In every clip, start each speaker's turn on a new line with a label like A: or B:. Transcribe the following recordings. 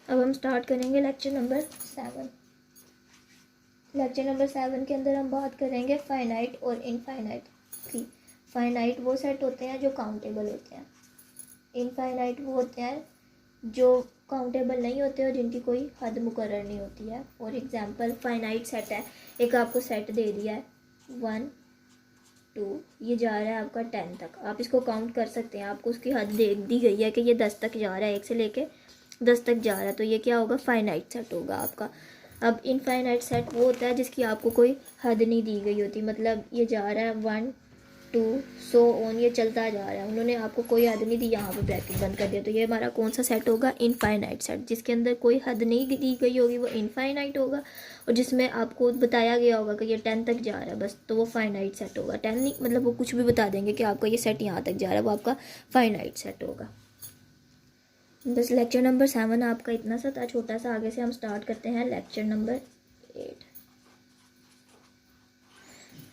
A: अब हम स्टार्ट करेंगे लेक्चर नंबर 7। लेक्चर नंबर 7 के अंदर हम बात करेंगे फाइनाइट और इनफाइनाइट की। फाइनाइट वो सेट होते हैं जो काउंटेबल होते हैं, इनफाइनाइट वो होते हैं जो काउंटेबल नहीं होते और जिनकी कोई हद मुकर्रर नहीं होती है। फॉर एग्जांपल फाइनाइट सेट है, एक आपको सेट दे दिया है 1 2, ये जा रहा है आपका 10 तक, आप इसको काउंट कर सकते हैं, आपको उसकी हद दे दी गई है कि ये 10 तक जा रहा है, 1 से लेके 10 तक जा रहा है, तो ये क्या होगा, फाइनाइट सेट होगा आपका। अब इनफाइनाइट सेट वो होता है जिसकी आपको कोई हद नहीं दी गई होती, मतलब ये जा रहा है 1 2 सो ऑन, ये चलता जा रहा है, उन्होंने आपको कोई हद नहीं दी, यहाँ पे ब्रैकेट बंद कर दिया, तो ये हमारा कौन सा सेट होगा, इनफाइनाइट सेट। जिसके अंदर कोई हद नहीं दी गई होगी वो इनफाइनाइट होगा, और जिसमें आपको बताया गया होगा कि ये 10 तक जा रहा है बस, तो वो फाइनाइट सेट होगा। 10 नहीं, मतलब वो कुछ भी बता देंगे कि आपका ये सेट यहाँ तक जा रहा है, वो आपका फाइनाइट सेट होगा। बस लेक्चर नंबर 7 आपका इतना सा था, छोटा सा। आगे से हम स्टार्ट करते हैं लेक्चर नंबर 8।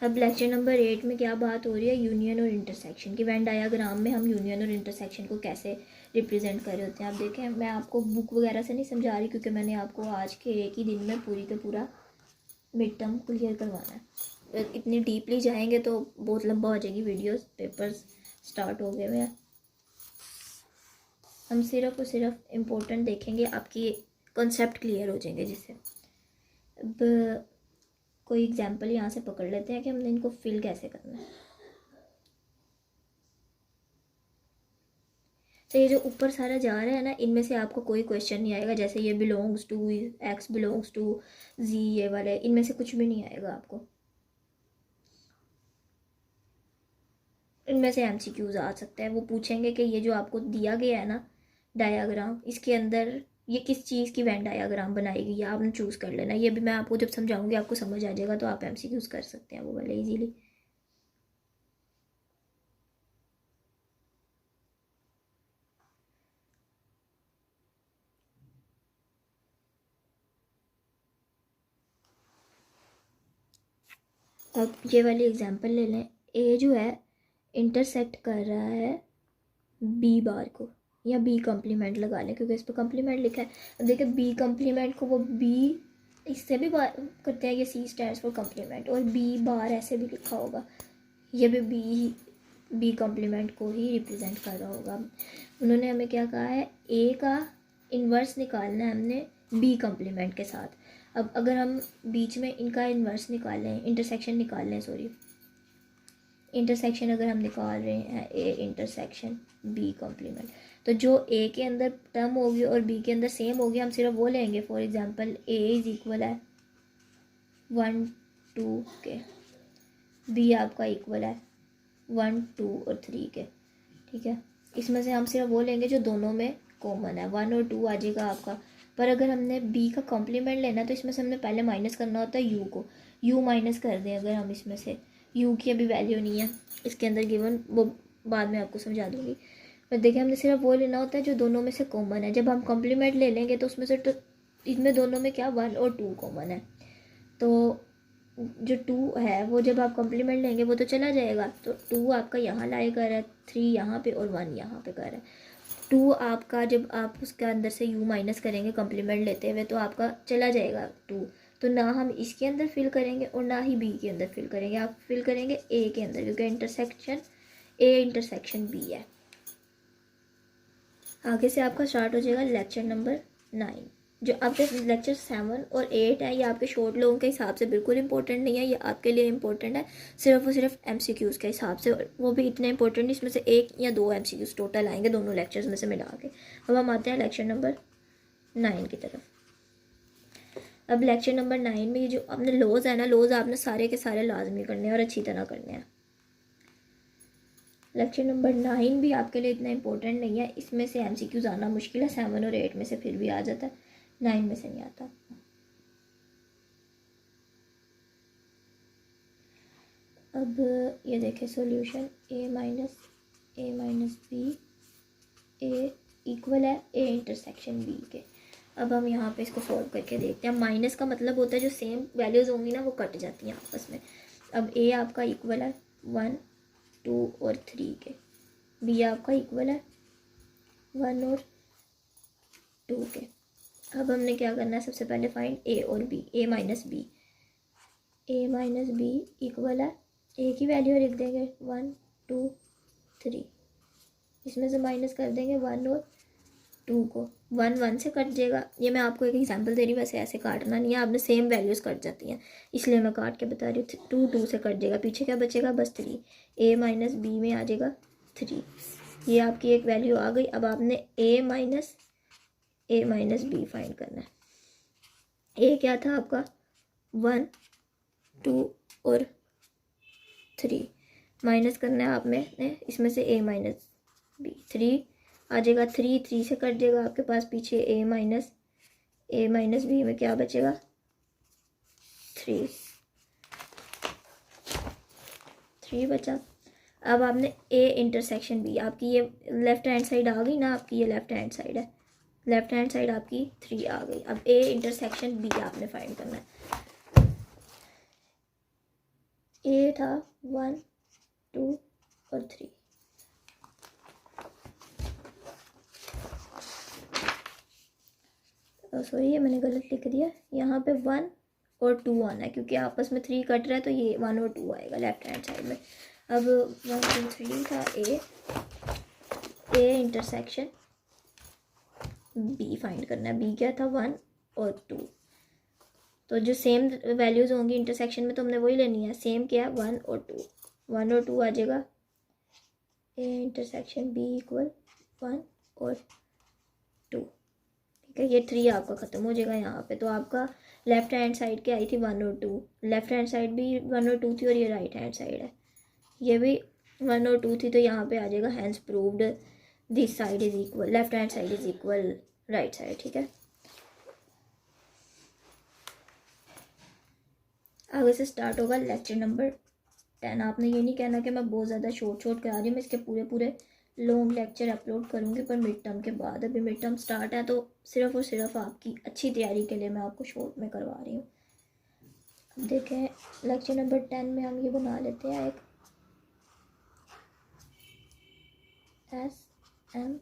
A: अब लेक्चर नंबर 8 में क्या बात हो रही है, यूनियन और इंटरसेक्शन की। वेन डायग्राम में हम यूनियन और इंटरसेक्शन को कैसे रिप्रेजेंट कर रहे होते हैं। आप देखें, मैं आपको बुक वगैरह से नहीं समझा रही, क्योंकि मैंने आपको आज के एक ही दिन में पूरी का पूरा मिड टर्म क्लियर करवाना है। इतनी डीपली जाएंगे तो बहुत लंबा हो जाएगी वीडियोस, पेपर्स स्टार्ट हो गए हुए हैं। हम सिर्फ और सिर्फ इम्पोर्टेंट देखेंगे, आपकी कॉन्सेप्ट क्लियर हो जाएंगे जिससे। अब कोई एग्जांपल यहाँ से पकड़ लेते हैं कि हमने इनको फिल कैसे करना है। तो ये जो ऊपर सारा जा रहा है ना, इनमें से आपको कोई क्वेश्चन नहीं आएगा, जैसे ये belongs to, X belongs to G, ये वाले, इनमें से कुछ भी नहीं आएगा आपको। इनमें से एमसीक्यूज आ सकता है, वो पूछेंगे कि ये जो आपको दिया गया है ना डायाग्राम, इसके अंदर ये किस चीज़ की वेन डायाग्राम बनाई गई है, आपने चूज़ कर लेना। ये भी मैं आपको जब समझाऊंगी आपको समझ आ जाएगा, तो आप एमसीक्यूज कर सकते हैं वो वाले इजीली। अब ये वाली एग्जांपल ले लें। ए जो है इंटरसेक्ट कर रहा है बी बार को, या बी कम्प्लीमेंट लगा लें क्योंकि इस पर कम्प्लीमेंट लिखा है। अब देखिए बी कम्प्लीमेंट को वो बी इससे भी करते हैं, ये सी स्टैंड्स फॉर कम्प्लीमेंट, और बी बार ऐसे भी लिखा होगा, ये भी बी कम्प्लीमेंट को ही रिप्रेजेंट कर रहा होगा। उन्होंने हमें क्या कहा है, ए का इन्वर्स निकालना है हमने बी कम्प्लीमेंट के साथ। अब अगर हम बीच में इनका इन्वर्स निकाल लें, इंटरसेक्शन निकाल लें, सॉरी इंटरसेक्शन अगर हम निकाल रहे हैं ए इंटरसेक्शन बी कॉम्प्लीमेंट, तो जो ए के अंदर टर्म होगी और बी के अंदर सेम होगी, हम सिर्फ वो लेंगे। For example A is equal है 1 2 के, बी आपका इक्वल है 1 2 और 3 के, ठीक है। इसमें से हम सिर्फ वो लेंगे जो दोनों में कॉमन है, 1 और 2 आ जाएगा आपका। पर अगर हमने बी का कॉम्प्लीमेंट लेना तो इसमें से हमने पहले माइनस करना होता है यू को, यू माइनस कर दें अगर हम इसमें से, यू की अभी वैल्यू नहीं है इसके अंदर गिवन, वो बाद में आपको समझा दूंगी। पर देखिए हमने सिर्फ वो लेना होता है जो दोनों में से कॉमन है। जब हम कॉम्प्लीमेंट ले लेंगे तो उसमें से तो इनमें दोनों में क्या 1 और 2 कॉमन है, तो जो 2 है वो जब आप कॉम्प्लीमेंट लेंगे वो तो चला जाएगा, तो 2 आपका यहाँ लाए कर है, 3 यहाँ पे और 1 यहाँ पे कर है। 2 आपका जब आप उसके अंदर से u माइनस करेंगे कॉम्प्लीमेंट लेते हुए तो आपका चला जाएगा 2, तो ना हम इसके अंदर फिल करेंगे और ना ही b के अंदर फिल करेंगे, आप फिल करेंगे a के अंदर, क्योंकि इंटरसेक्शन a इंटरसेक्शन b है। आगे से आपका स्टार्ट हो जाएगा लेक्चर नंबर 9। जो आपके लेक्चर 7 और 8 है ये आपके शॉर्ट लोगों के हिसाब से बिल्कुल इंपॉर्टेंट नहीं है, ये आपके लिए इंपॉर्टेंट है सिर्फ और सिर्फ एमसीक्यूज़ के हिसाब से, वो भी इतने इंपॉर्टेंट, इसमें से 1 या 2 एमसीक्यूज़ टोटल आएंगे दोनों लेक्चर्स में से मिला के। अब हम आते हैं लेक्चर नंबर 9 की तरफ। अब लेक्चर नंबर 9 में ये जो आपने लॉज है ना, लॉज आपने सारे के सारे लाजमी करने हैं और अच्छी तरह करने हैं। लेक्चर नंबर 9 भी आपके लिए इतना इंपॉर्टेंट नहीं है, इसमें से एमसीक्यूज़ आना मुश्किल है, 7 और 8 में से फिर भी आ जाता है, 9 में से नहीं आता। अब ये देखें solution, a minus b a equal है a इंटरसेक्शन b के। अब हम यहाँ पे इसको सॉल्व करके देखते हैं। माइनस का मतलब होता है जो सेम वैल्यूज़ होंगी ना वो कट जाती हैं आपस में। अब a आपका इक्वल है 1 2 और 3 के, b आपका इक्वल है 1 और 2 के। अब हमने क्या करना है, सबसे पहले फाइंड ए और बी, ए माइनस बी इक्वल है, ए की वैल्यू लिख देंगे 1 2 3, इसमें से माइनस कर देंगे 1 और 2 को, 1 1 से कट जाएगा। ये मैं आपको एक एग्जांपल दे रही हूँ, वैसे ऐसे काटना नहीं है, आपने सेम वैल्यूज़ कट जाती हैं इसलिए मैं काट के बता रही हूँ। 2 2 से कट जाएगा, पीछे क्या बचेगा, बस 3, ए माइनस बी में आ जाएगा 3, ये आपकी एक वैल्यू आ गई। अब आपने ए माइनस बी फाइंड करना है। ए क्या था आपका, 1 2 और 3, माइनस करना है आप में इसमें से ए माइनस बी, 3 आ जाएगा, 3 3 से कट जाएगा आपके पास पीछे ए माइनस बी में क्या बचेगा, 3 बचा। अब आपने ए इंटरसेक्शन बी, आपकी ये लेफ्ट हैंड साइड आ गई ना, आपकी ये लेफ्ट हैंड साइड है, लेफ्ट हैंड साइड आपकी 3 आ गई। अब ए इंटरसेक्शन बी आपने फाइंड करना है। ए था 1 2 और 3, सॉरी ये मैंने गलत लिख दिया, यहाँ पे 1 और 2 आना है क्योंकि आपस में 3 कट रहा है तो ये 1 और 2 आएगा लेफ्ट हैंड साइड में। अब 1 2 3 था ए इंटरसेक्शन बी फाइंड करना है। बी क्या था, 1 और 2, तो जो सेम वैल्यूज़ होंगी इंटरसेक्शन में तो हमने वही लेनी है, सेम क्या है 1 और 2 आ जाएगा। ए इंटरसेक्शन बी इक्वल 1 और 2, ठीक है, ये 3 आपका ख़त्म हो जाएगा यहाँ पे। तो आपका लेफ्ट हैंड साइड क्या आई थी, 1 और 2, लेफ्ट हैंड साइड भी 1 और 2 थी और ये राइट हैंड साइड है, ये भी 1 और 2 थी, तो यहाँ पे आ जाएगा hence proved this side is equal, left hand side is equal right side, ठीक है। आगे से स्टार्ट होगा लेक्चर नंबर 10। आपने ये नहीं कहना कि मैं बहुत ज़्यादा शॉर्ट करा रही हूँ, मैं इसके पूरे लॉन्ग लेक्चर अपलोड करूँगी पर मिड टर्म के बाद। अभी मिड टर्म स्टार्ट है तो सिर्फ और सिर्फ आपकी अच्छी तैयारी के लिए मैं आपको शॉर्ट में करवा रही हूँ। अब देखें लेक्चर नंबर 10 में हम ये बना लेते हैं एक SMP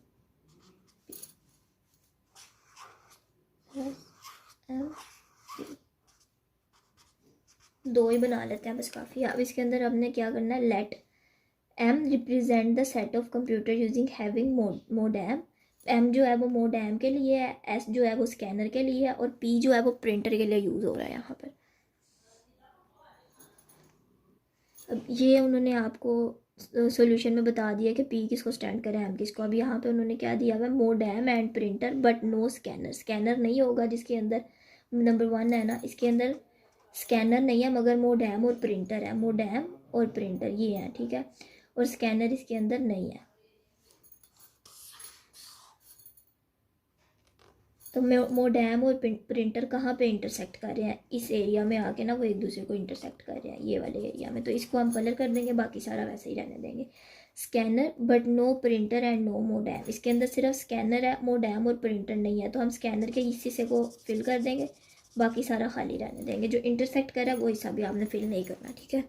A: 2 ही बना लेते हैं बस, काफ़ी। अब इसके अंदर हमने क्या करना है, let M represent the set of computer using having modem. M जो है वो मोडेम के लिए है, S जो है वो स्कैनर के लिए है और P जो है वो प्रिंटर के लिए यूज़ हो रहा है यहाँ पर। अब ये उन्होंने आपको सॉल्यूशन में बता दिया कि P किसको स्टैंड करे, M किसको। अब यहाँ पे उन्होंने क्या दिया हुआ है, modem and printer but no scanner. Scanner नहीं होगा जिसके अंदर नंबर 1 है ना, इसके अंदर स्कैनर नहीं है मगर मोडेम और प्रिंटर है, मोडेम और प्रिंटर ये है, ठीक है, और स्कैनर इसके अंदर नहीं है। तो मोडेम और प्रिंटर कहाँ पे इंटरसेक्ट कर रहे हैं, इस एरिया में आके ना वो एक दूसरे को इंटरसेक्ट कर रहे हैं ये वाले एरिया में, तो इसको हम कलर कर देंगे, बाकी सारा वैसे ही रहने देंगे। Scanner but no printer and no modem, इसके अंदर सिर्फ स्कैनर है, मोडेम और प्रिंटर नहीं है, तो हम स्कैनर के इस हिस्से को फिल कर देंगे, बाकी सारा खाली रहने देंगे। जो इंटरसेक्ट कर रहा है वो हिस्सा भी आपने फिल नहीं करना, ठीक है।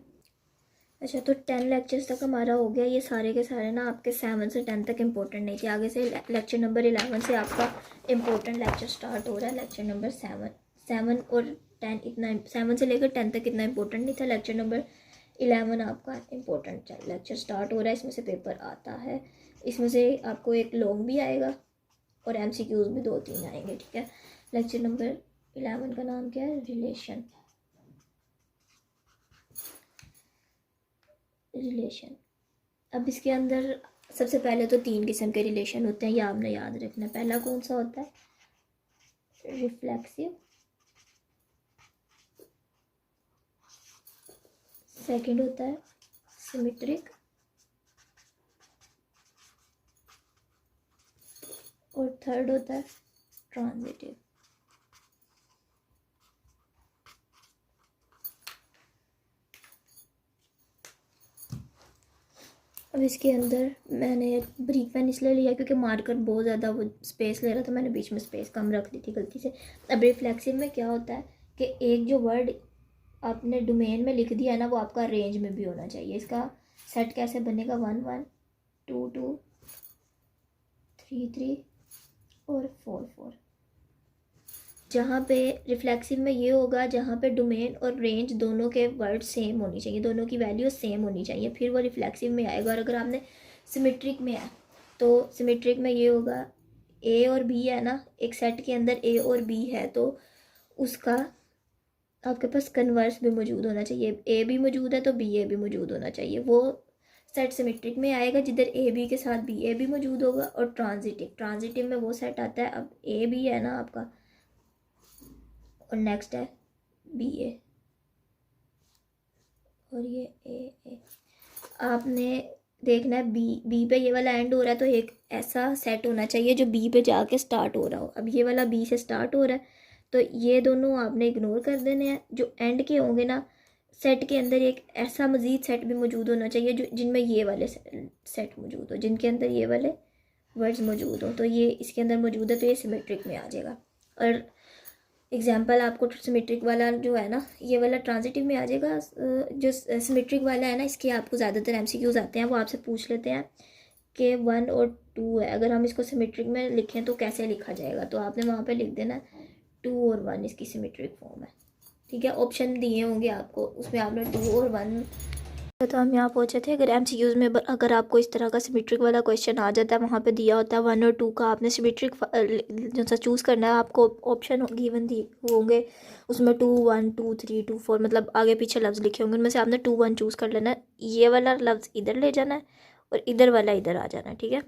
A: अच्छा, तो 10 लेक्चर्स तक हमारा हो गया। ये सारे के सारे ना आपके 7 से 10 तक इम्पोर्टेंट नहीं थे, आगे से लेक्चर नंबर 11 से आपका इम्पोर्टेंट लेक्चर स्टार्ट हो रहा है, लेक्चर नंबर 7 और 10 इतना, 7 से लेकर 10 तक इतना इम्पोर्टेंट नहीं था, लेक्चर नंबर 11 आपका इम्पोर्टेंट लेक्चर स्टार्ट हो रहा है। इसमें से पेपर आता है, इसमें से आपको एक लॉन्ग भी आएगा और MCQs भी 2-3 आएंगे, ठीक है। लेक्चर नंबर 11 का नाम क्या है, रिलेशन। अब इसके अंदर सबसे पहले तो 3 किस्म के रिलेशन होते हैं, ये आपने याद रखना है। पहला कौन सा होता है, रिफ्लेक्सिव, सेकंड होता है सिमेट्रिक और थर्ड होता है ट्रांजिटिव। अब इसके अंदर मैंने ब्रीक पेन इसलिए लिया क्योंकि मार्कर बहुत ज़्यादा वो स्पेस ले रहा था, मैंने बीच में स्पेस कम रख दी थी गलती से। अब रिफ्लेक्सिव में क्या होता है कि एक जो वर्ड आपने डोमेन में लिख दिया है ना वो आपका रेंज में भी होना चाहिए। इसका सेट कैसे बनेगा, 1 1 2 2 3 3 और 4 4। जहाँ पे रिफ्लेक्सिव में ये होगा जहाँ पे डोमेन और रेंज दोनों के वर्ड सेम होनी चाहिए, दोनों की वैल्यू सेम होनी चाहिए, फिर वो रिफ्लेक्सिव में आएगा। और अगर आपने सिमेट्रिक में है तो सिमेट्रिक में ये होगा ए और बी है ना, एक सेट के अंदर ए और बी है तो उसका आपके पास कन्वर्स भी मौजूद होना चाहिए। ए भी मौजूद है तो बी ए भी मौजूद होना चाहिए। वो सेट सिमेट्रिक में आएगा जिधर ए बी के साथ बी ए भी मौजूद होगा। और ट्रांजिटिव में वो सेट आता है, अब ए बी है ना आपका और नेक्स्ट है बी ए और ये ए आपने देखना है बी पे ये वाला एंड हो रहा है तो एक ऐसा सेट होना चाहिए जो बी पे जाके स्टार्ट हो रहा हो। अब ये वाला बी से स्टार्ट हो रहा है तो ये दोनों आपने इग्नोर कर देने हैं। जो एंड के होंगे ना सेट के अंदर एक ऐसा मज़ीद सेट भी मौजूद होना चाहिए जो जिनमें ये वाले सेट मौजूद हो, जिनके अंदर ये वाले वर्ड्स मौजूद हो। तो ये इसके अंदर मौजूद है तो ये सिमेट्रिक में आ जाएगा। और एग्जाम्पल आपको सिमेट्रिक वाला जो है ना ये वाला ट्रांजिटिव में आ जाएगा। जो सिमेट्रिक वाला है ना इसके आपको ज़्यादातर एमसीक्यूज आते हैं, वो आपसे पूछ लेते हैं कि 1 और 2 है, अगर हम इसको सिमेट्रिक में लिखें तो कैसे लिखा जाएगा। तो आपने वहाँ पे लिख देना 2 और 1 इसकी सिमेट्रिक फॉर्म है। ठीक है, ऑप्शन दिए होंगे आपको, उसमें आपने 2 और 1। तो हम यहाँ पहुँचे थे। अगर एमसीक्यूज में अगर आपको इस तरह का सिमेट्रिक वाला क्वेश्चन आ जाता है, वहाँ पे दिया होता है 1 और 2 का, आपने सिमेट्रिक जो सा चूज़ करना है, आपको ऑप्शन गिवन दी होंगे उसमें 2 1 2 3 2 4 मतलब आगे पीछे लफ्ज़ लिखे होंगे, उनमें से आपने 2 1 चूज़ कर लेना है। ये वाला लफ्ज़ इधर ले जाना है और इधर वाला इधर आ जाना है। ठीक है,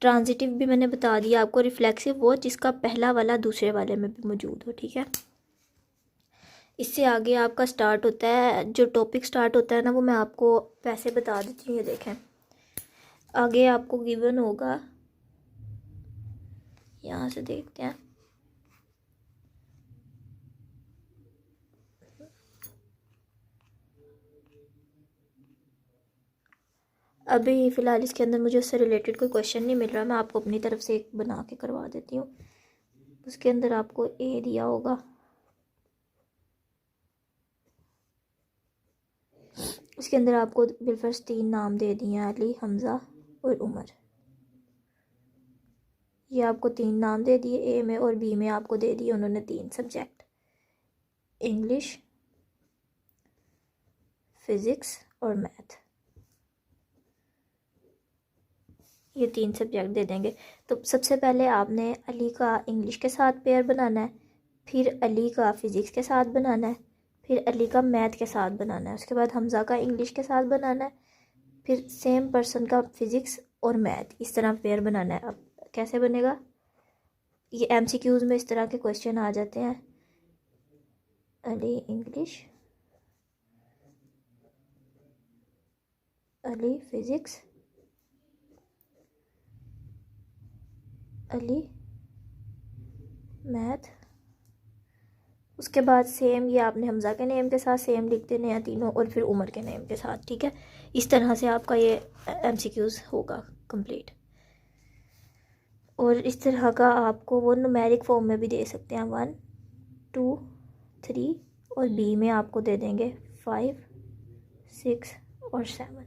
A: ट्रांजिटिव भी मैंने बता दिया आपको। रिफ्लेक्सिव वो जिसका पहला वाला दूसरे वाले में भी मौजूद हो। ठीक है, इससे आगे आपका स्टार्ट होता है, जो टॉपिक स्टार्ट होता है ना वो मैं आपको वैसे बता देती हूँ। ये देखें, आगे आपको गिवन होगा, यहाँ से देखते हैं, अभी फ़िलहाल इसके अंदर मुझे उससे रिलेटेड कोई क्वेश्चन नहीं मिल रहा, मैं आपको अपनी तरफ से एक बना के करवा देती हूँ। उसके अंदर आपको ए दिया होगा, उसके अंदर आपको बिलफर्स 3 नाम दे दिए हैं, अली, हमज़ा और उमर। ये आपको 3 नाम दे दिए ए में, और बी में आपको दे दिए उन्होंने 3 सब्जेक्ट, इंग्लिश, फिज़िक्स और मैथ। ये 3 सब्जेक्ट दे देंगे। तो सबसे पहले आपने अली का इंग्लिश के साथ पेयर बनाना है, फिर अली का फ़िज़िक्स के साथ बनाना है, फिर अली का मैथ के साथ बनाना है, उसके बाद हमज़ा का इंग्लिश के साथ बनाना है, फिर सेम पर्सन का फ़िज़िक्स और मैथ, इस तरह पेयर बनाना है। अब कैसे बनेगा, ये एमसीक्यूज़ में इस तरह के क्वेश्चन आ जाते हैं। Ali English, Ali physics, Ali math, उसके बाद सेम ये आपने हमज़ा के नेम के साथ सेम लिख देने हैं तीनों, और फिर उमर के नेम के साथ। ठीक है, इस तरह से आपका ये एमसीक्यूज़ होगा कंप्लीट। और इस तरह का आपको वो न्यूमेरिक फॉर्म में भी दे सकते हैं, 1 2 3, और बी में आपको दे देंगे 5 6 और 7।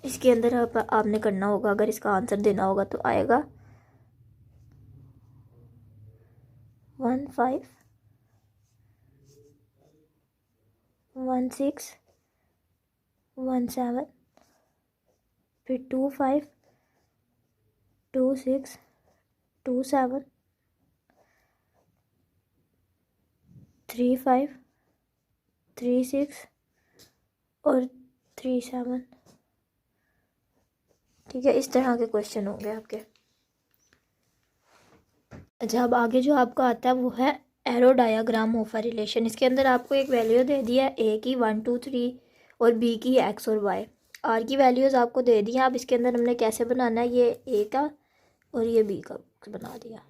A: इसके अंदर आपने करना होगा, अगर इसका आंसर देना होगा तो आएगा 1 5 1 6 1 7, फिर 2 5 2 6 2 7 3 5 3 6 और 3 7। ठीक है, इस तरह के क्वेश्चन होंगे आपके। अच्छा, अब आगे जो आपका आता है वो है arrow diagram of a relation. इसके अंदर आपको एक वैल्यू दे दिया है ए की 1 2 3 और बी की एक्स और वाई। आर की वैल्यूज़ आपको दे दी हैं। अब इसके अंदर हमने कैसे बनाना है, ये ए का और ये बी का बना दिया,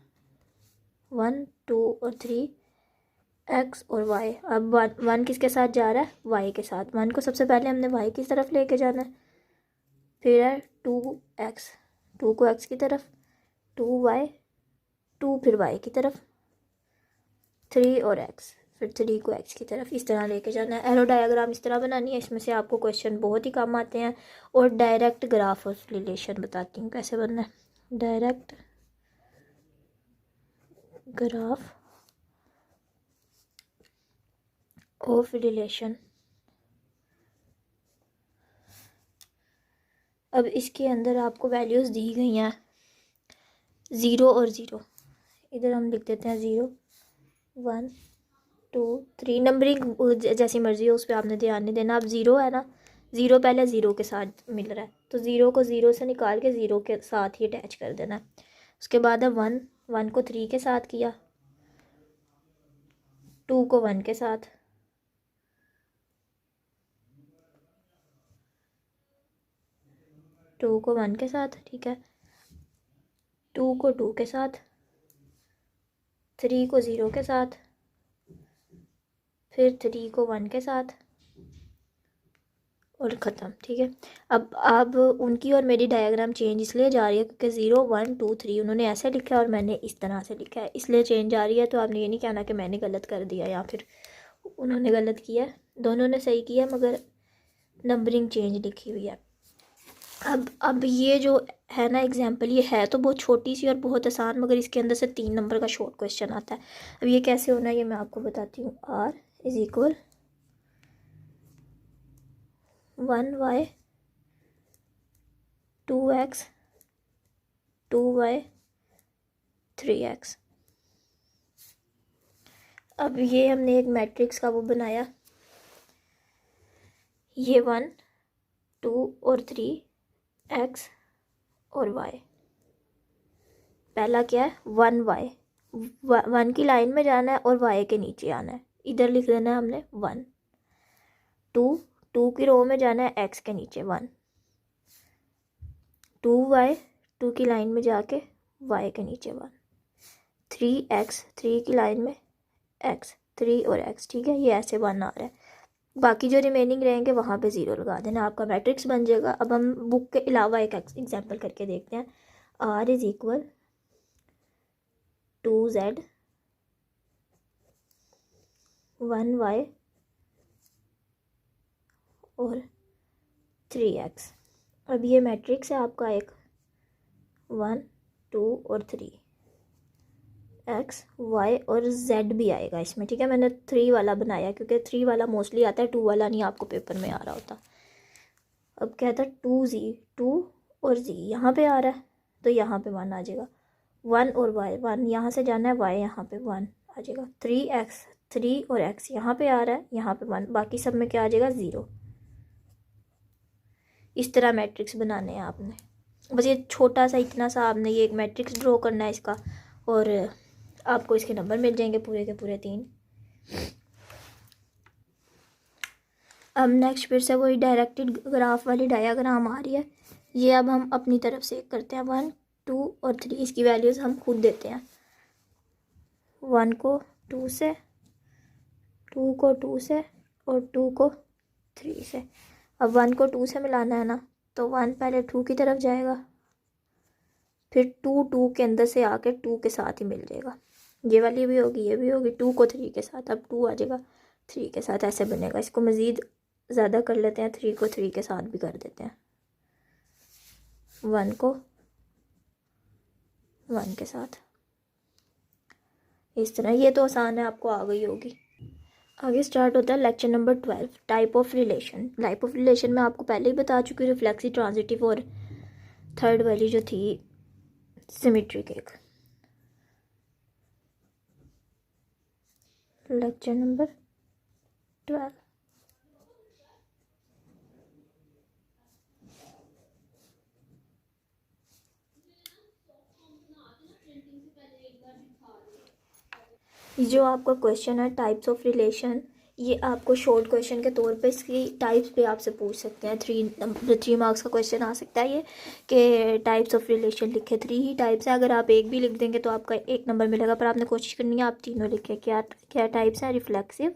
A: 1 2 और 3 एक्स और वाई। अब वन किसके साथ जा रहा है, वाई के साथ। 1 को सबसे पहले हमने वाई की तरफ लेके जाना है, फिर है 2x, 2 को x की तरफ, 2y, 2 फिर y की तरफ, 3 और x, फिर 3 को x की तरफ इस तरह लेके जाना है। एरो डायग्राम इस तरह बनानी है, इसमें से आपको क्वेश्चन बहुत ही कम आते हैं। और डायरेक्ट ग्राफ ऑफ रिलेशन बताती हूँ कैसे बनना है। Direct graph of relation. अब इसके अंदर आपको वैल्यूज़ दी गई हैं 0 और 0। इधर हम लिख देते हैं 0 1 2 3। नंबरिंग जैसी मर्जी हो उस पर आपने ध्यान नहीं देना। अब 0 है ना, 0 पहले 0 के साथ मिल रहा है तो 0 को 0 से निकाल के 0 के साथ ही अटैच कर देना है। उसके बाद है 1, 1 को 3 के साथ किया, 2 को 1 के साथ, 2 को 1 के साथ, ठीक है, 2 को 2 के साथ, 3 को 0 के साथ, फिर 3 को 1 के साथ और ख़त्म। ठीक है, अब उनकी और मेरी डायग्राम चेंज इसलिए जा रही है क्योंकि 0 1 2 3 उन्होंने ऐसे लिखा है और मैंने इस तरह से लिखा है, इसलिए चेंज जा रही है। तो आपने ये नहीं कहना कि मैंने गलत कर दिया या फिर उन्होंने गलत किया, दोनों ने सही किया मगर नंबरिंग चेंज लिखी हुई है। अब ये जो है ना एग्जाम्पल, ये है तो बहुत छोटी सी और बहुत आसान, मगर इसके अंदर से 3 नंबर का शॉर्ट क्वेश्चन आता है। अब ये कैसे होना है ये मैं आपको बताती हूँ। r is equal 1y 2x 2y 3x। अब ये हमने एक मैट्रिक्स का वो बनाया, ये 1 2 और 3 x और y। पहला क्या है 1y, 1 की लाइन में जाना है और y के नीचे आना है, इधर लिख देना है हमने 1। 2 की रो में जाना है x के नीचे 1। 2y 2 की लाइन में जाके y के नीचे 1। 3x 3 की लाइन में x 3 और x, ठीक है, ये ऐसे 1 आ रहा है। बाकी जो रिमेनिंग रहेंगे वहाँ पे 0 लगा देना, आपका मैट्रिक्स बन जाएगा। अब हम बुक के अलावा एक एग्जांपल करके देखते हैं। r is equal 2z 1y और 3x। अब ये मैट्रिक्स है आपका एक 1 2 और 3 x y और z भी आएगा इसमें, ठीक है। मैंने 3 वाला बनाया क्योंकि 3 वाला मोस्टली आता है, 2 वाला नहीं आपको पेपर में आ रहा होता। अब क्या था 2 और z यहाँ पे आ रहा है तो यहाँ पे 1 आ जाएगा। 1 और y 1 यहाँ से जाना है, y यहाँ पे 1 आ जाएगा। 3x 3 और x यहाँ पे आ रहा है, यहाँ पे 1, बाकी सब में क्या आ जाएगा 0। इस तरह मैट्रिक्स बनाने हैं आपने, बस ये छोटा सा इतना सा आपने ये एक मैट्रिक्स ड्रॉ करना है इसका, और आपको इसके नंबर मिल जाएंगे पूरे के पूरे 3। अब नेक्स्ट फिर से वही डायरेक्टेड ग्राफ वाली डायग्राम आ रही है, ये अब हम अपनी तरफ से करते हैं। 1 2 और 3 इसकी वैल्यूज़ हम खुद देते हैं। 1 को 2 से, 2 को 2 से और 2 को 3 से। अब 1 को 2 से मिलाना है ना, तो 1 पहले 2 की तरफ जाएगा, फिर 2 के अंदर से आके 2 के साथ ही मिल जाएगा। ये वाली भी होगी, ये भी होगी, 2 को 3 के साथ, अब 2 आ जाएगा 3 के साथ, ऐसे बनेगा। इसको मज़ीद ज़्यादा कर लेते हैं, 3 को 3 के साथ भी कर देते हैं, 1 को 1 के साथ, इस तरह। ये तो आसान है, आपको आ गई होगी। आगे स्टार्ट होता है lecture number 12, type of relation. Type of relation में आपको पहले ही बता चुकी हूँ, रिफ्लेक्सिव, ट्रांजिटिव और थर्ड वाली जो थी सिमेट्रिक। एक लेक्चर नंबर 12। जो आपका क्वेश्चन है टाइप्स ऑफ रिलेशन, ये आपको शॉर्ट क्वेश्चन के तौर पे इसकी टाइप्स पे आपसे पूछ सकते हैं। 3 मार्क्स का क्वेश्चन आ सकता है ये कि टाइप्स ऑफ रिलेशन लिखे। 3 ही टाइप्स है, अगर आप एक भी लिख देंगे तो आपका 1 नंबर मिलेगा, पर आपने कोशिश करनी है आप तीनों लिखे। क्या क्या टाइप्स हैं? रिफ्लेक्सिव,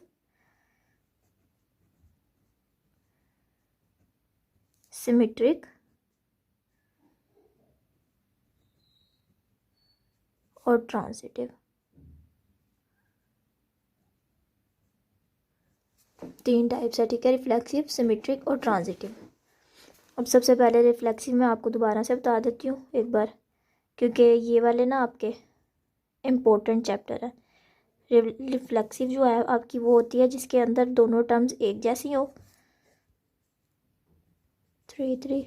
A: सिमेट्रिक और ट्रांजिटिव। 3 टाइप्स है, ठीक है, रिफ्लेक्सिव, सिमेट्रिक और ट्रांजिटिव। अब सबसे पहले रिफ्लेक्सिव मैं आपको दोबारा से बता देती हूँ एक बार, क्योंकि ये वाले ना आपके इम्पोर्टेंट चैप्टर है। रिफ्लेक्सिव जो है आपकी वो होती है जिसके अंदर दोनों टर्म्स एक जैसी हो, 3 3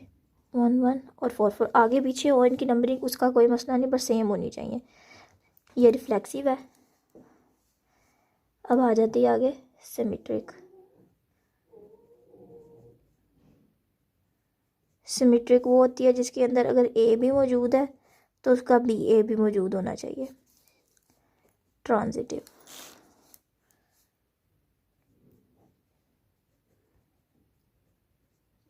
A: 1 1 और 4 4 आगे पीछे हो, इनकी नंबरिंग उसका कोई मसला नहीं, बस सेम होनी चाहिए। ये रिफ्लेक्सिव है। अब आ जाती है आगे सिमेट्रिक। सिमेट्रिक वो होती है जिसके अंदर अगर ए भी मौजूद है तो उसका बी ए भी मौजूद होना चाहिए। ट्रांजिटिव।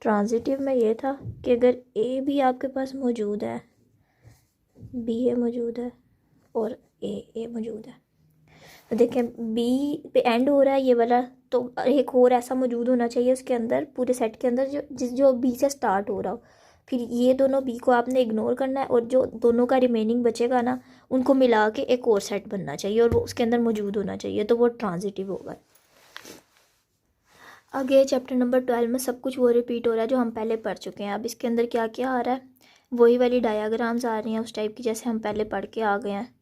A: ट्रांजिटिव में ये था कि अगर ए भी आपके पास मौजूद है, बी ए मौजूद है और ए मौजूद है, तो देखें बी पे एंड हो रहा है ये वाला, तो एक और ऐसा मौजूद होना चाहिए उसके अंदर, पूरे सेट के अंदर, जो बी से स्टार्ट हो रहा हो। फिर ये दोनों बी को आपने इग्नोर करना है और जो दोनों का रिमेनिंग बचेगा ना उनको मिला के एक और सेट बनना चाहिए और वो उसके अंदर मौजूद होना चाहिए, तो वो ट्रांजिटिव होगा। आगे चैप्टर नंबर 12 में सब कुछ वो रिपीट हो रहा है जो हम पहले पढ़ चुके हैं। अब इसके अंदर क्या क्या आ रहा है, वही वाली डायाग्राम्स आ रही हैं उस टाइप की जैसे हम पहले पढ़ के आ गए हैं।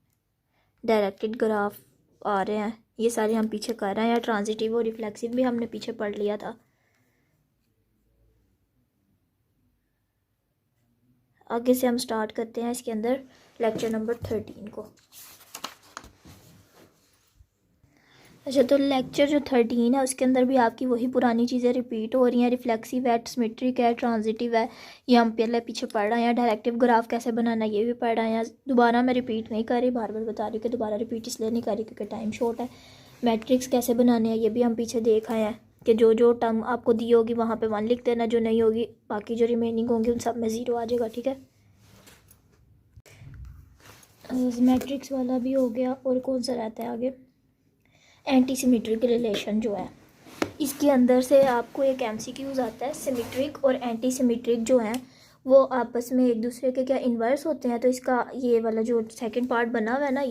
A: डायरेक्टेड ग्राफ आ रहे हैं, ये सारे हम पीछे कर रहे हैं। या ट्रांजिटिव और रिफ्लेक्सिव भी हमने पीछे पढ़ लिया था। आगे से हम स्टार्ट करते हैं इसके अंदर लेक्चर नंबर 13 को। अच्छा, तो लेक्चर जो 13 है उसके अंदर भी आपकी वही पुरानी चीज़ें रिपीट हो रही हैं। रिफ्लेक्सिव है, सिमेट्रिक है, ट्रांजिटिव है, ये हम पहले पीछे पढ़ रहे हैं। डायरेक्टिव ग्राफ कैसे बनाना ये भी पढ़ रहे हैं। दोबारा मैं रिपीट नहीं कर रही, बार बार बता रही कि दोबारा रिपीट इसलिए नहीं कर रही क्योंकि टाइम शॉर्ट है। मैट्रिक्स कैसे बनाने हैं ये भी हम पीछे देख आए हैं कि जो जो टर्म आपको दी होगी वहाँ पर 1 लिख देना, जो नहीं होगी बाकी जो रिमेनिंग होंगी उन सब में 0 आ जाएगा, ठीक है। मैट्रिक्स वाला भी हो गया। और कौन सा रहता है आगे, एंटी सिमेट्रिक रिलेशन जो है, इसके अंदर से आपको एक एमसीक्यूज आता है। सिमेट्रिक और एंटी सिमेट्रिक जो हैं वो आपस में एक दूसरे के क्या इन्वर्स होते हैं। तो इसका ये वाला जो सेकंड पार्ट बना हुआ है ना,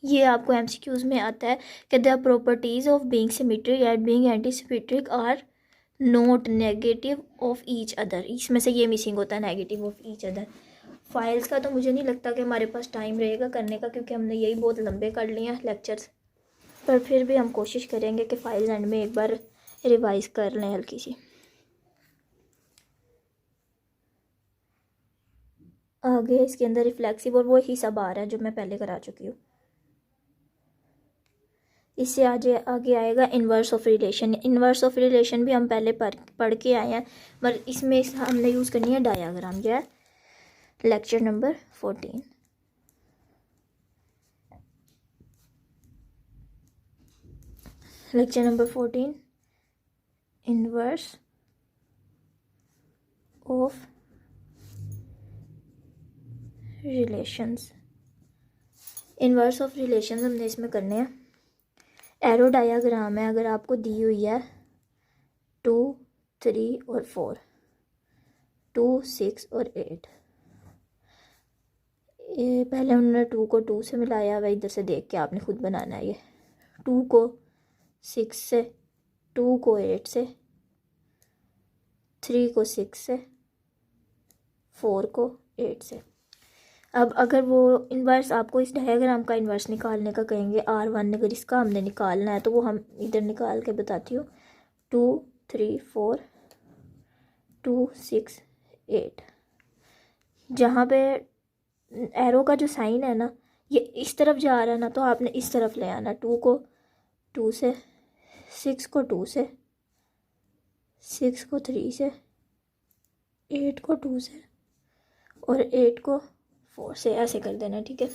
A: ये आपको एमसीक्यूज में आता है कि the properties of being symmetric and being anti symmetric are not negative of each other. इसमें से ये मिसिंग होता है, negative of each other. Files का तो मुझे नहीं लगता कि हमारे पास टाइम रहेगा करने का, क्योंकि हमने यही बहुत लंबे कर लिए हैं लेक्चर्स, पर फिर भी हम कोशिश करेंगे कि फाइल्स एंड में एक बार रिवाइज कर लें हल्की सी। आगे इसके अंदर रिफ्लेक्सिव और वो ही सब आ रहा है जो मैं पहले करा चुकी हूँ। इससे आगे आएगा inverse of relation. Inverse of relation भी हम पहले पढ़ के आए हैं, पर इसमें हमने यूज़ करनी है डायाग्राम। यह है lecture number 14। Lecture number 14, inverse of relations. Inverse of relations हमने इसमें करने हैं। एरो डायाग्राम है, अगर आपको दी हुई है 2 3 और 4, 2 6 और 8, ये पहले उन्होंने 2 को 2 से मिलाया हुआ, इधर से देख के आपने खुद बनाना है। ये 2 को 6 से, 2 को 8 से, 3 को 6 से, 4 को 8 से। अब अगर वो इन्वर्स आपको इस डायग्राम का इन्वर्स निकालने का कहेंगे R1, अगर इसका हमने निकालना है तो वो हम इधर निकाल के बताती हूँ। 2 3 4 2 6 8, जहाँ पे एरो का जो साइन है ना ये इस तरफ जा रहा है ना, तो आपने इस तरफ ले आना। 2 को 2 से, 6 को 2 से, 6 को 3 से, 8 को 2 से और 8 को 4 से, ऐसे कर देना, ठीक है।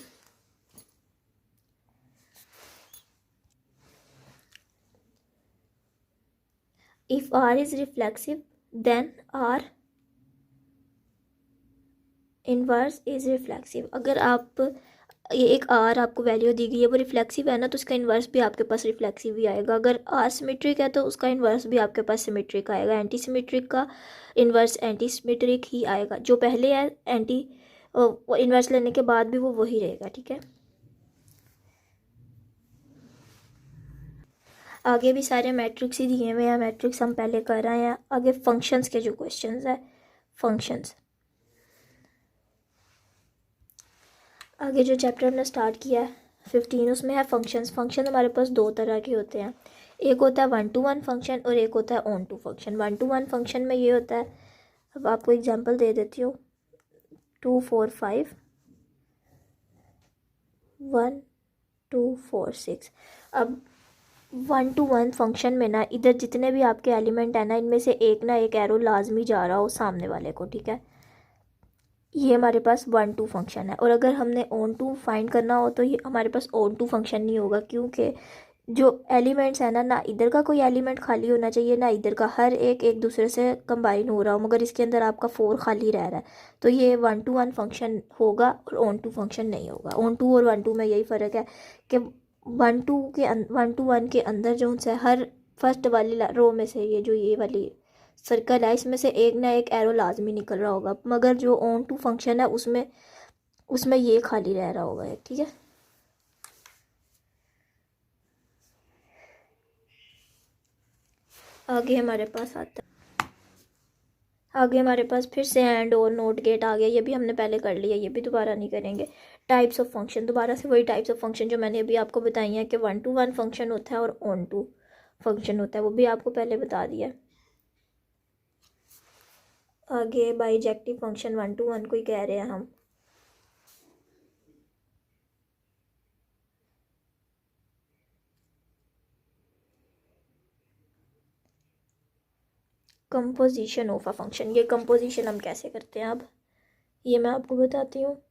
A: If R is reflexive then R inverse is reflexive. अगर आप ये एक R आपको वैल्यू दी गई है वो रिफ्लेक्सिव है ना, तो उसका इन्वर्स भी आपके पास रिफ्लेक्सिव ही आएगा। अगर R सिमेट्रिक है तो उसका इन्वर्स भी आपके पास सिमेट्रिक आएगा। एंटी सिमेट्रिक का इन्वर्स एंटी सिमेट्रिक ही आएगा। जो पहले है एंटी इन्वर्स लेने के बाद भी वो वही रहेगा, ठीक है। आगे भी सारे मैट्रिक्स ही दिए हुए हैं, मैट्रिक्स हम पहले कर रहे हैं। आगे फंक्शंस के जो क्वेश्चंस है, फंक्शंस, आगे जो चैप्टर हमने स्टार्ट किया है 15, उसमें है फंक्शंस। फंक्शन हमारे पास दो तरह के होते हैं, एक होता है 1-to-1 फंक्शन और एक होता है ऑन-टू फंक्शन। 1-to-1 फंक्शन में ये होता है, अब आपको एग्जांपल दे देती हूँ, 2 4 5 1 2 4 6। अब 1-to-1 फंक्शन में ना, इधर जितने भी आपके एलिमेंट है ना, इनमें से एक ना एक एरो लाजमी जा रहा हो सामने वाले को, ठीक है। ये हमारे पास 1-to फंक्शन है। और अगर हमने ऑन-टू फाइंड करना हो तो ये हमारे पास ऑन-टू फंक्शन नहीं होगा, क्योंकि जो एलिमेंट्स है ना, ना इधर का कोई एलिमेंट खाली होना चाहिए ना इधर का, हर एक एक दूसरे से कंबाइन हो रहा हो, मगर इसके अंदर आपका 4 खाली रह रहा है, तो ये 1-to-1 फंक्शन होगा और ऑन-टू फंक्शन नहीं होगा। ऑन-टू और 1-to में यही फ़र्क है कि 1-to-1 के अंदर जो है हर फर्स्ट वाली रो में से ये वाली सर्कल है, इसमें से एक ना एक एरो लाजमी निकल रहा होगा, मगर जो ऑन-टू फंक्शन है उसमें उसमें ये खाली रह रहा होगा, ठीक है। आगे हमारे पास आता है, आगे हमारे पास फिर से एंड और नोट गेट आ गया। ये भी हमने पहले कर लिया, ये भी दोबारा नहीं करेंगे। टाइप्स ऑफ फंक्शन, दोबारा से वही टाइप्स ऑफ फंक्शन जो मैंने अभी आपको बताई हैं कि 1-to-1 फंक्शन होता है और ऑन-टू फंक्शन होता है, वो भी आपको पहले बता दिया। आगे बाइजेक्टिव फंक्शन 1-to-1 को ही कह रहे हैं हम। कंपोजिशन ऑफ अ फंक्शन, ये कंपोजिशन हम कैसे करते हैं अब ये मैं आपको बताती हूँ।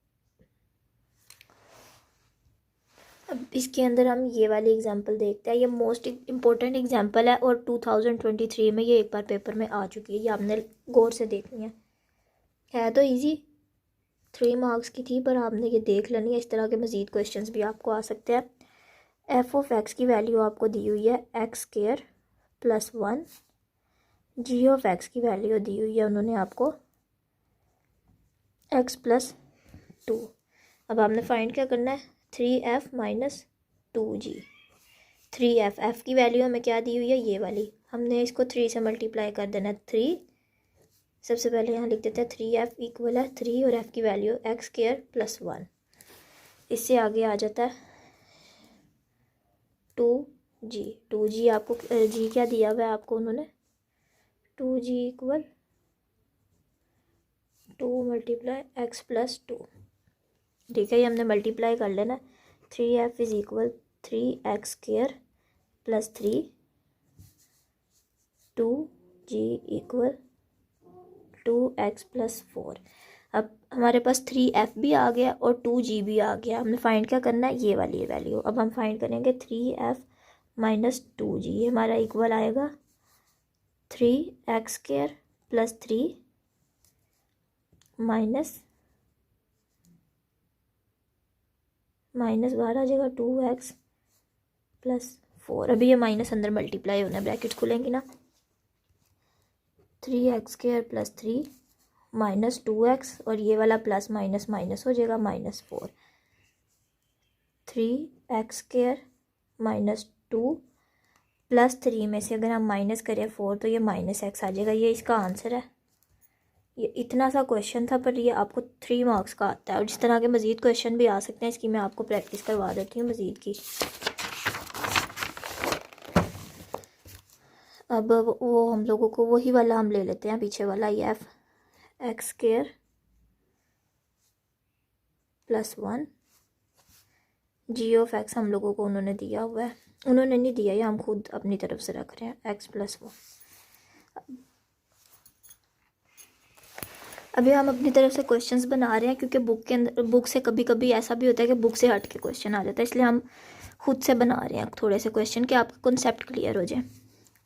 A: अब इसके अंदर हम ये वाली एग्जांपल देखते हैं, ये मोस्ट इम्पोर्टेंट एग्जांपल है और 2023 में ये एक बार पेपर में आ चुकी है, ये आपने गौर से देखनी है तो इजी 3 मार्क्स की थी, पर आपने ये देख लेनी है। इस तरह के मज़ीद क्वेश्चंस भी आपको आ सकते हैं। एफ ऑफ एक्स की वैल्यू आपको दी हुई है x² + 1, जी ऑफ एक्स की वैल्यू दी हुई है उन्होंने आपको x + 2। अब आपने फाइंड क्या करना है, 3f - 2g। 3f, f की वैल्यू हमें क्या दी हुई है, ये वाली, हमने इसको 3 से मल्टीप्लाई कर देना है। 3 सबसे पहले यहाँ लिख देते हैं, 3f इक्वल है 3 और f की वैल्यू x² + 1। इससे आगे आ जाता है 2g। 2g आपको g क्या दिया हुआ है आपको उन्होंने, 2g इक्वल 2 × x + 2, ठीक है। ये हमने मल्टीप्लाई कर लेना। 3f = 3x² + 3, 2g = 2x + 4। अब हमारे पास 3f भी आ गया और 2g भी आ गया। हमने फाइंड क्या करना है, ये वाली वैल्यू। अब हम फाइंड करेंगे 3f - 2g, ये हमारा इक्वल आएगा 3x² + 3 माइनस बाहर आ जाएगा 2x + 4। अभी ये माइनस अंदर मल्टीप्लाई होना है, ब्रैकेट खुलेंगी ना, 3x² + 3 - 2x और ये वाला प्लस माइनस माइनस हो जाएगा -4। 3x² - 2 + 3 में से अगर हम माइनस करें 4 तो ये -x आ जाएगा। ये इसका आंसर है। ये इतना सा क्वेश्चन था, पर ये आपको 3 मार्क्स का आता है। और जिस तरह के मज़ीद क्वेश्चन भी आ सकते हैं, इसकी मैं आपको प्रैक्टिस करवा देती हूँ मज़ीद की। अब वो हम लोगों को वही वाला हम ले लेते हैं, पीछे वाला, ये x² + 1, जी ऑफ एक्स हम लोगों को उन्होंने दिया हुआ है, उन्होंने नहीं दिया, ये हम खुद अपनी तरफ से रख रहे हैं, x + 1। अभी हम अपनी तरफ से क्वेश्चंस बना रहे हैं, क्योंकि बुक के अंदर, बुक से कभी कभी ऐसा भी होता है कि बुक से हट के क्वेश्चन आ जाता है, इसलिए हम खुद से बना रहे हैं थोड़े से क्वेश्चन कि आपका कॉन्सेप्ट क्लियर हो जाए,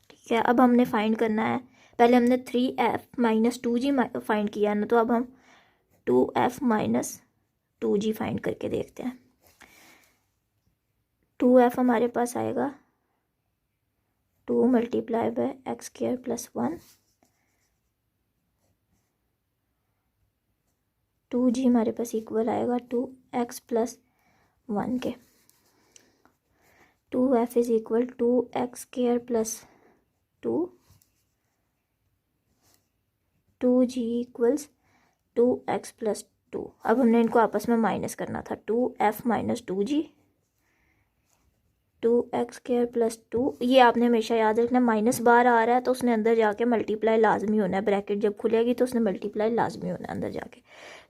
A: ठीक है। अब हमने फाइंड करना है, पहले हमने 3f - 2g फाइंड किया ना, तो अब हम 2f - 2g फाइंड करके देखते हैं। 2f हमारे पास आएगा 2 × x² + 1, 2g हमारे पास इक्वल आएगा 2x + 1 के। 2f is equal 2x² plus 2g equals 2x plus 2। अब हमने इनको आपस में माइनस करना था, 2f minus 2g, 2x² plus 2। ये आपने हमेशा याद रखना, माइनस बार आ रहा है तो उसने अंदर जाके मल्टीप्लाई लाजमी होना है, ब्रैकेट जब खुलेगी तो उसने मल्टीप्लाई लाजमी होना है अंदर जाके।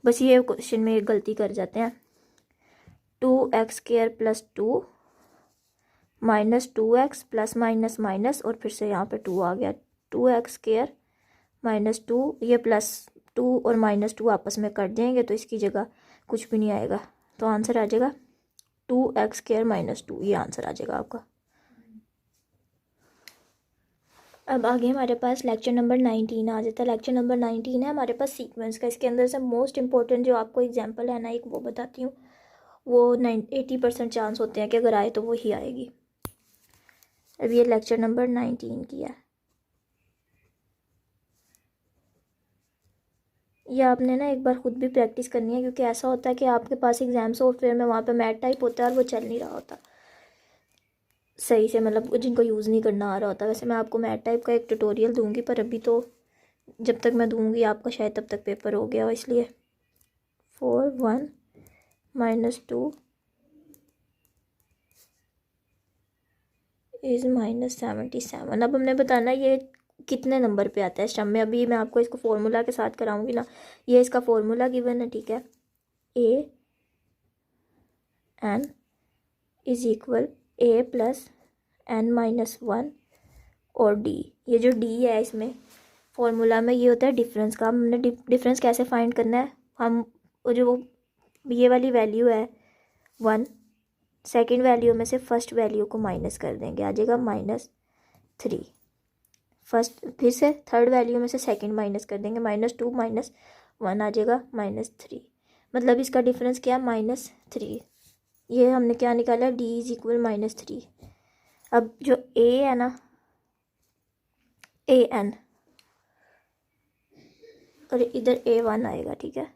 A: बस ये क्वेश्चन में एक गलती कर जाते हैं, 2x² plus 2 minus 2x plus minus minus और फिर से यहाँ पे 2 आ गया, 2x² माइनस 2, ये प्लस 2 और माइनस 2 आपस में कट जाएंगे तो इसकी जगह कुछ भी नहीं आएगा, तो आंसर आ जाएगा 2x² माइनस 2, ये आंसर आ जाएगा आपका। अब आगे हमारे पास लेक्चर नंबर 19 आ जाता है। लेक्चर नंबर 19 है हमारे पास सीक्वेंस का। इसके अंदर से मोस्ट इंपॉर्टेंट जो आपको एग्जांपल है ना एक वो बताती हूँ, वो 80% चांस होते हैं कि अगर आए तो वो ही आएगी। अब ये लेक्चर नंबर 19 की है। ये आपने ना एक बार ख़ुद भी प्रैक्टिस करनी है, क्योंकि ऐसा होता है कि आपके पास एग्ज़ाम सॉफ्टवेयर में वहाँ पे मैथ टाइप होता है और वो चल नहीं रहा होता सही से, मतलब जिनको यूज़ नहीं करना आ रहा होता। वैसे मैं आपको मैथ टाइप का एक ट्यूटोरियल दूंगी, पर अभी तो जब तक मैं दूंगी आपका शायद तब तक पेपर हो गया हो, इसलिए 4 1 माइनस 2 इज़ माइनस 77। अब हमने बताना ये कितने नंबर पे आता है स्टम में। अभी मैं आपको इसको फॉर्मूला के साथ कराऊंगी ना, ये इसका फॉर्मूला गिवन है, ठीक है। A N is equal A plus N minus 1 और डी। ये जो डी है इसमें फॉर्मूला में ये होता है डिफरेंस का। हमने डिफरेंस कैसे फाइंड करना है, हम जो ये वाली वैल्यू है 1, सेकेंड वैल्यू में से फर्स्ट वैल्यू को माइनस कर देंगे, आ जाएगा -3। फर्स्ट फिर से थर्ड वैल्यू में से सेकंड माइनस कर देंगे, -2 -1 आ जाएगा -3। मतलब इसका डिफरेंस क्या है, -3। ये हमने क्या निकाला, डी इज इक्वल -3। अब जो ए है ना, ए एन, और इधर A1 आएगा, ठीक है।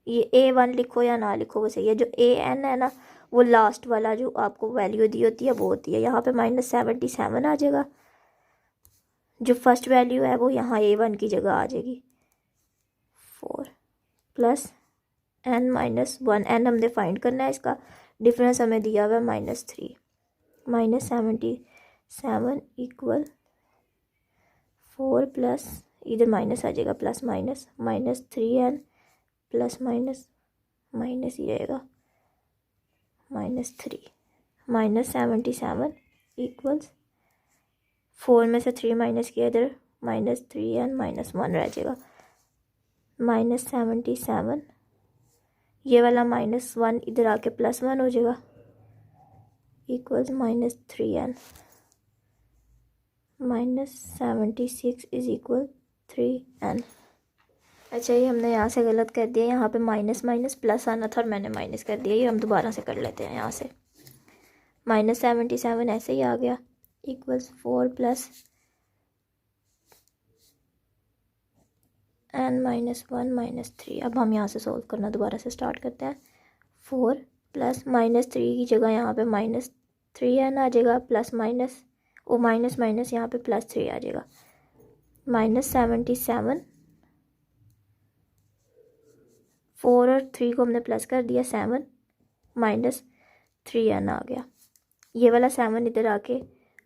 A: ये A1 लिखो या ना लिखो वो सही है। जो AN है ना, वो लास्ट वाला जो आपको वैल्यू दी होती है वो होती है। यहाँ पे -77 आ जाएगा। जो फर्स्ट वैल्यू है वो यहाँ A1 की जगह आ जाएगी 4 प्लस n माइनस 1। n हमने फाइंड करना है, इसका डिफरेंस हमें दिया हुआ है -3। -77 इक्वल 4 प्लस इधर माइनस आ जाएगा, plus minus -3n plus minus minus ही आएगा -3 -77 इक्वल्स 4 में से 3 माइनस किया इधर -3n -1 रह जाएगा। -77 ये वाला -1 इधर आके +1 हो जाएगा equals -3n -76 is equal 3n। अच्छा, ये हमने यहाँ से गलत कर दिया, यहाँ पे माइनस माइनस प्लस आना था और मैंने माइनस कर दिया। ये हम दोबारा से कर लेते हैं। यहाँ से -77 ऐसे ही आ गया इक्वल्स 4 प्लस n -1 -3। अब हम यहाँ से सॉल्व करना दोबारा से स्टार्ट करते हैं। 4 प्लस -3 की जगह यहाँ पे -3n आ जाएगा, प्लस माइनस ओ माइनस माइनस यहाँ पे +3 आ जाएगा। -77 4 और 3 को हमने प्लस कर दिया, 7 -3n आ गया। ये वाला 7 इधर आके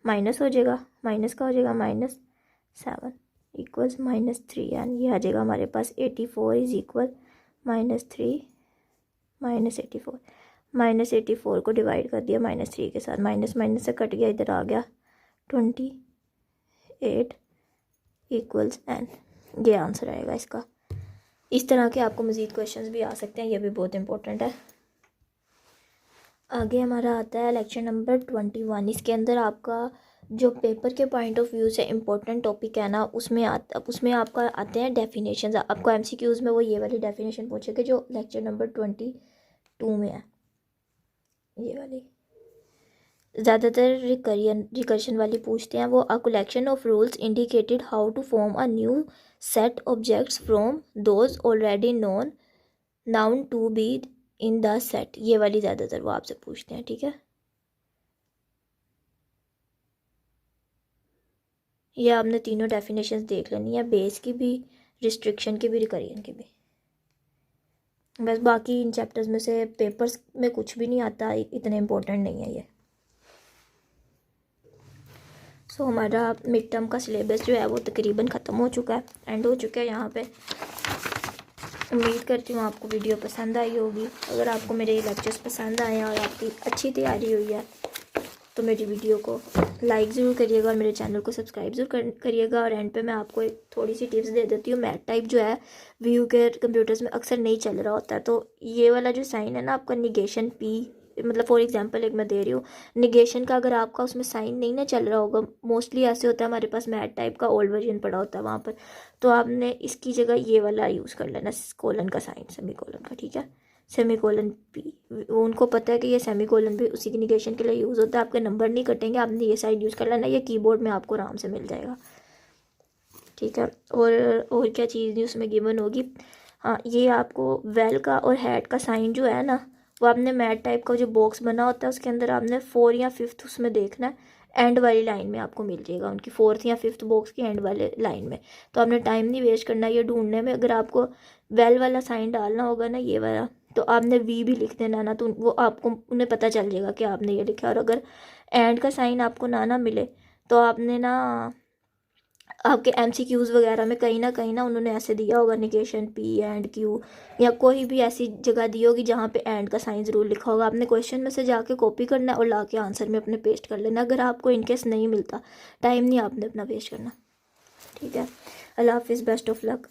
A: माइनस हो जाएगा, माइनस का हो जाएगा -7 इक्वल्स -3n। ये आ जाएगा हमारे पास 84 इज इक्वल -3 -84। -84 को डिवाइड कर दिया -3 के साथ, माइनस माइनस से कट गया, इधर आ गया 28 इक्वल्स n। ये आंसर आएगा इसका। इस तरह के आपको मज़ीद क्वेश्चंस भी आ सकते हैं, ये भी बहुत इंपॉर्टेंट है। आगे हमारा आता है लेक्चर नंबर 21। इसके अंदर आपका जो पेपर के पॉइंट ऑफ व्यू से इम्पोर्टेंट टॉपिक है ना, उसमें आपका आते हैं डेफिनेशंस। आपको MCQs में वो ये वाली डेफिनेशन पूछेगा जो लेक्चर नंबर 22 में है। ये वाली ज़्यादातर रिकर्शन वाली पूछते हैं। वो a collection of rules indicated how to form a new set objects from those already known to be in the set. ये वाली ज़्यादातर वो आपसे पूछते हैं, ठीक है। ये आपने तीनों डेफिनेशंस देख लेनी है, बेस की भी, रिस्ट्रिक्शन की भी, रिकरियन की भी। बस बाकी इन चैप्टर्स में से पेपर्स में कुछ भी नहीं आता, इतने इम्पोर्टेंट नहीं है ये। सो हमारा मिड टर्म का सिलेबस जो है वो तकरीबन ख़त्म हो चुका है, एंड हो चुका है यहाँ पे। उम्मीद करती हूँ आपको वीडियो पसंद आई होगी। अगर आपको मेरे लेक्चर्स पसंद आए और आपकी अच्छी तैयारी हुई है तो मेरी वीडियो को लाइक ज़रूर करिएगा और मेरे चैनल को सब्सक्राइब ज़रूर करिएगा। और एंड पे मैं आपको एक थोड़ी सी टिप्स दे देती हूँ। मैथ टाइप जो है वीयू के कंप्यूटर्स में अक्सर नहीं चल रहा होता है, तो ये वाला जो साइन है ना आपका निगेशन पी, मतलब फॉर एग्जांपल एक मैं दे रही हूँ, निगेशन का अगर आपका उसमें साइन नहीं ना चल रहा होगा, मोस्टली ऐसे होता है हमारे पास मैथ टाइप का ओल्ड वर्जन पड़ा होता है वहाँ पर, तो आपने इसकी जगह ये वाला यूज़ कर लेना, कोलन का साइन, सेमी कोलन का, ठीक है, सेमी कोलन पी। उनको पता है कि ये सेमी कोलन भी उसी की निगेशन के लिए यूज़ होता है। आपके नंबर नहीं कटेंगे, आपने ये साइड यूज़ कर लेना, ये कीबोर्ड में आपको आराम से मिल जाएगा, ठीक है। और क्या चीज़ नहीं उसमें गिवन होगी। हाँ, ये आपको वेल का और हैट का साइन जो है ना, वो आपने मैथ टाइप का जो बॉक्स बना होता है उसके अंदर आपने 4 या 5 उसमें देखना है, एंड वाली लाइन में आपको मिल जाएगा, उनकी 4th या 5th बॉक्स की एंड वाले लाइन में। तो आपने टाइम नहीं वेस्ट करना ये ढूंढने में। अगर आपको वेल वाला साइन डालना होगा ना, ये वाला, तो आपने वी भी लिख देना ना, तो वो आपको उन्हें पता चल जाएगा कि आपने ये लिखा है। और अगर एंड का साइन आपको ना मिले तो आपने ना, आपके MCQs वगैरह में कहीं ना उन्होंने ऐसे दिया होगा निगेशन पी एंड क्यू, या कोई भी ऐसी जगह दी होगी जहाँ पे एंड का साइन ज़रूर लिखा होगा। आपने क्वेश्चन में से जाके कॉपी करना है और लाके आंसर में अपने पेस्ट कर लेना। अगर आपको इनकेस नहीं मिलता, टाइम नहीं आपने अपना वेस्ट करना, ठीक है। अल्लाह हाफिज़, बेस्ट ऑफ लक।